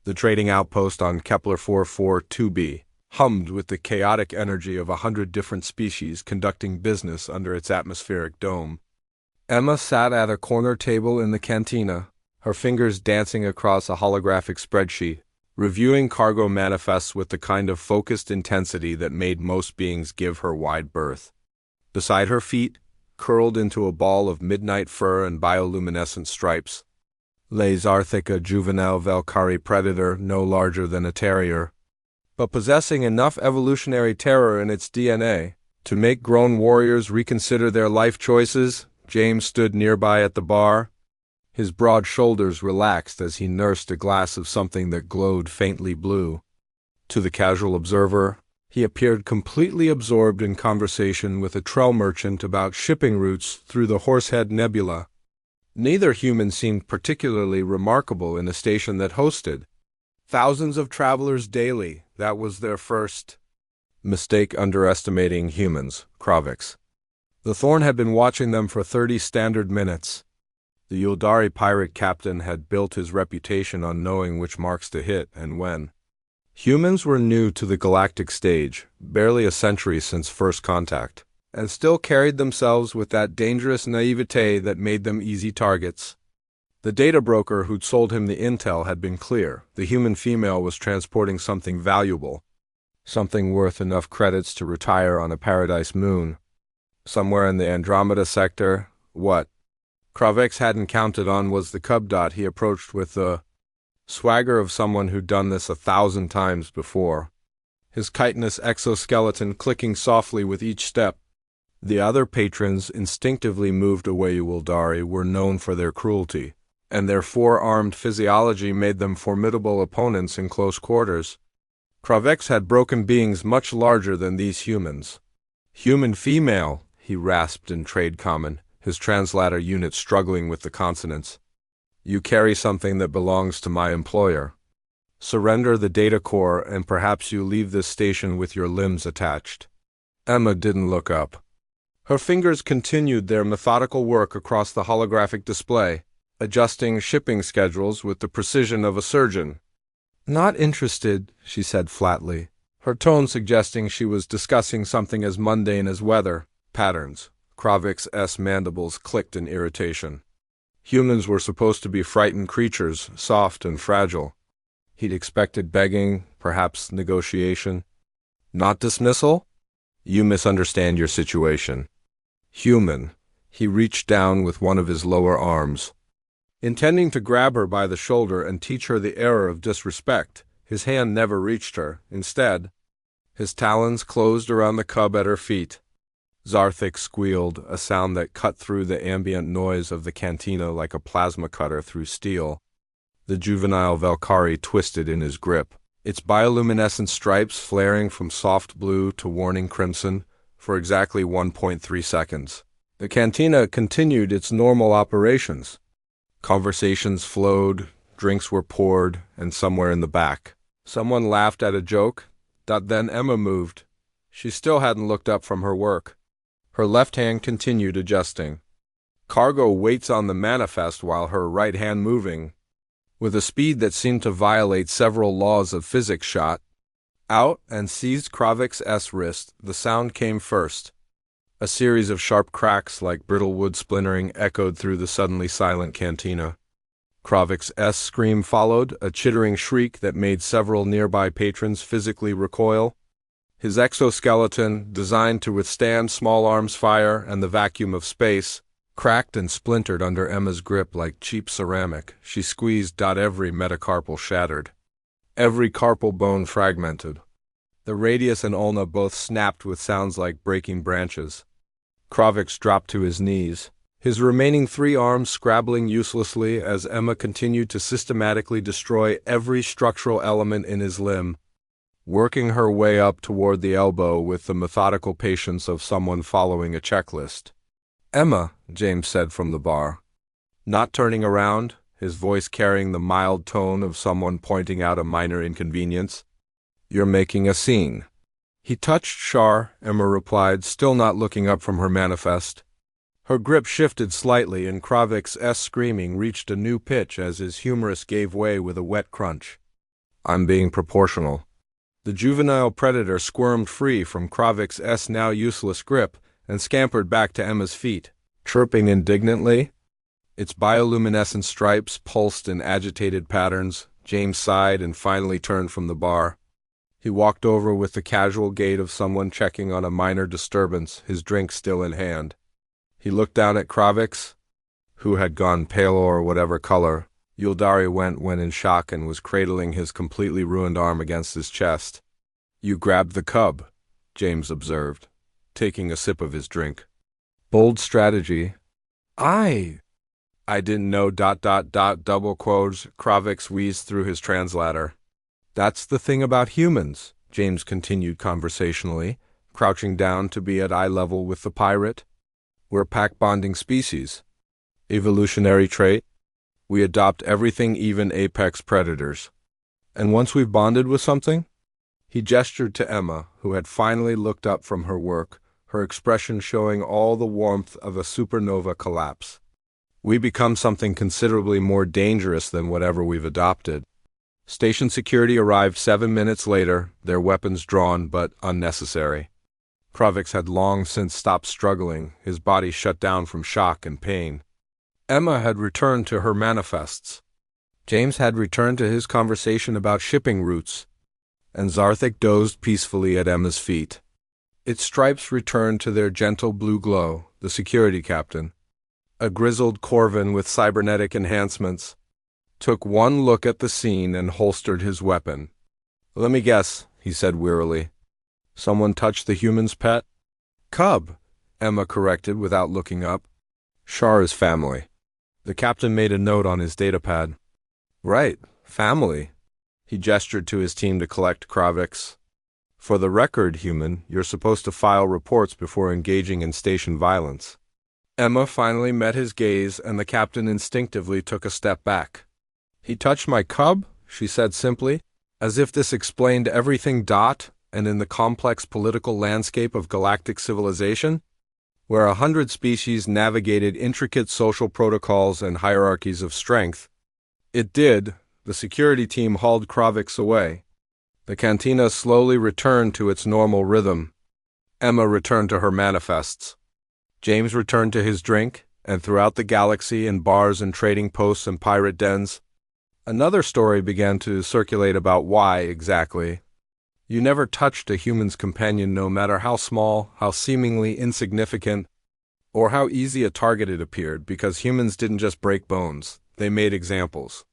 The trading outpost on Kepler 442b hummed with the chaotic energy of 100 different species conducting business under its atmospheric dome. Emma sat at a corner table in the cantina, her fingers dancing across a holographic spreadsheet, reviewing cargo manifests with the kind of focused intensity that made most beings give her wide berth. Beside her feet, curled into a ball of midnight fur and bioluminescent stripes, lay Zarthik, a juvenile Valkyrie predator no larger than a terrier, but possessing enough evolutionary terror in its DNA to make grown warriors reconsider their life choices. James stood nearby at the bar, his broad shoulders relaxed as he nursed a glass of something that glowed faintly blue. To the casual observer, he appeared completely absorbed in conversation with a trail merchant about shipping routes through the Horsehead Nebula. Neither human seemed particularly remarkable in a station that hosted thousands of travelers daily. That was their first mistake underestimating humans, Kravix. The Thorn had been watching them for 30 standard minutes. The Yuldari pirate captain had built his reputation on knowing which marks to hit and when. Humans were new to the galactic stage, barely a century since first contact, and still carried themselves with that dangerous naivete that made them easy targets. The data broker who'd sold him the intel had been clear. The human female was transporting something valuable, something worth enough credits to retire on a paradise moon. Somewhere in the Andromeda sector, what Kravix hadn't counted on was the cub dot he approached with the swagger of someone who'd done this 1,000 times before, his chitinous exoskeleton clicking softly with each step. The other patrons instinctively moved away. Yuldari were known for their cruelty, and their four-armed physiology made them formidable opponents in close quarters. Kravix had broken beings much larger than these humans. Human female, he rasped in trade common, his translator unit struggling with the consonants. You carry something that belongs to my employer. Surrender the data core and perhaps you leave this station with your limbs attached. Emma didn't look up. Her fingers continued their methodical work across the holographic display, adjusting shipping schedules with the precision of a surgeon. Not interested, she said flatly, her tone suggesting she was discussing something as mundane as weather patterns. Kravix's mandibles clicked in irritation. Humans were supposed to be frightened creatures, soft and fragile. He'd expected begging, perhaps negotiation. Not dismissal? You misunderstand your situation. Human. He reached down with one of his lower arms, intending to grab her by the shoulder and teach her the error of disrespect. His hand never reached her. Instead, his talons closed around the cub at her feet. Zarthik squealed, a sound that cut through the ambient noise of the cantina like a plasma cutter through steel. The juvenile Valkyrie twisted in his grip, its bioluminescent stripes flaring from soft blue to warning crimson for exactly 1.3 seconds. The cantina continued its normal operations. Conversations flowed, drinks were poured, and somewhere in the back, someone laughed at a joke. Then Emma moved. She still hadn't looked up from her work. Her left hand continued adjusting. Cargo waits on the manifest while her right hand moving, with a speed that seemed to violate several laws of physics. Shot out and seized Kravix's wrist. The sound came first. A series of sharp cracks like brittle wood splintering echoed through the suddenly silent cantina. Kravix's scream followed, a chittering shriek that made several nearby patrons physically recoil. His exoskeleton, designed to withstand small arms fire and the vacuum of space, cracked and splintered under Emma's grip like cheap ceramic. She squeezed. Every metacarpal shattered, every carpal bone fragmented. The radius and ulna both snapped with sounds like breaking branches. Kravix dropped to his knees, his remaining 3 arms scrabbling uselessly as Emma continued to systematically destroy every structural element in his limb, working her way up toward the elbow with the methodical patience of someone following a checklist. Emma, James said from the bar, not turning around, his voice carrying the mild tone of someone pointing out a minor inconvenience. You're making a scene. He touched Shar, Emma replied, still not looking up from her manifest. Her grip shifted slightly and Kravix's screaming reached a new pitch as his humerus gave way with a wet crunch. I'm being proportional. The juvenile predator squirmed free from Kravik's now useless grip and scampered back to Emma's feet, chirping indignantly. Its bioluminescent stripes pulsed in agitated patterns. James sighed and finally turned from the bar. He walked over with the casual gait of someone checking on a minor disturbance, his drink still in hand. He looked down at Kravik's, who had gone pale or whatever color. Yuldari went in shock and was cradling his completely ruined arm against his chest. You grabbed the cub, James observed, taking a sip of his drink. Bold strategy. I didn't know ... double quotes, Kravix wheezed through his translator. That's the thing about humans, James continued conversationally, crouching down to be at eye level with the pirate. We're pack-bonding species. Evolutionary trait. We adopt everything, even apex predators. And once we've bonded with something? He gestured to Emma, who had finally looked up from her work, her expression showing all the warmth of a supernova collapse. We become something considerably more dangerous than whatever we've adopted. Station security arrived 7 minutes later, their weapons drawn but unnecessary. Kravix had long since stopped struggling, his body shut down from shock and pain. Emma had returned to her manifests. James had returned to his conversation about shipping routes, and Zarthik dozed peacefully at Emma's feet. Its stripes returned to their gentle blue glow. The security captain, a grizzled Corvin with cybernetic enhancements, took one look at the scene and holstered his weapon. Let me guess, he said wearily. Someone touched the human's pet? Cub, Emma corrected without looking up. Shar's family. The captain made a note on his datapad. Right, family. He gestured to his team to collect Kravix. For the record, human, you're supposed to file reports before engaging in station violence. Emma finally met his gaze, and the captain instinctively took a step back. He touched my cub, she said simply, as if this explained everything. And in the complex political landscape of galactic civilization, where 100 species navigated intricate social protocols and hierarchies of strength, it did. The security team hauled Kravix away. The cantina slowly returned to its normal rhythm. Emma returned to her manifests. James returned to his drink, and throughout the galaxy, in bars and trading posts and pirate dens, another story began to circulate about why, exactly, you never touched a human's companion, no matter how small, how seemingly insignificant, or how easy a target it appeared, because humans didn't just break bones, they made examples.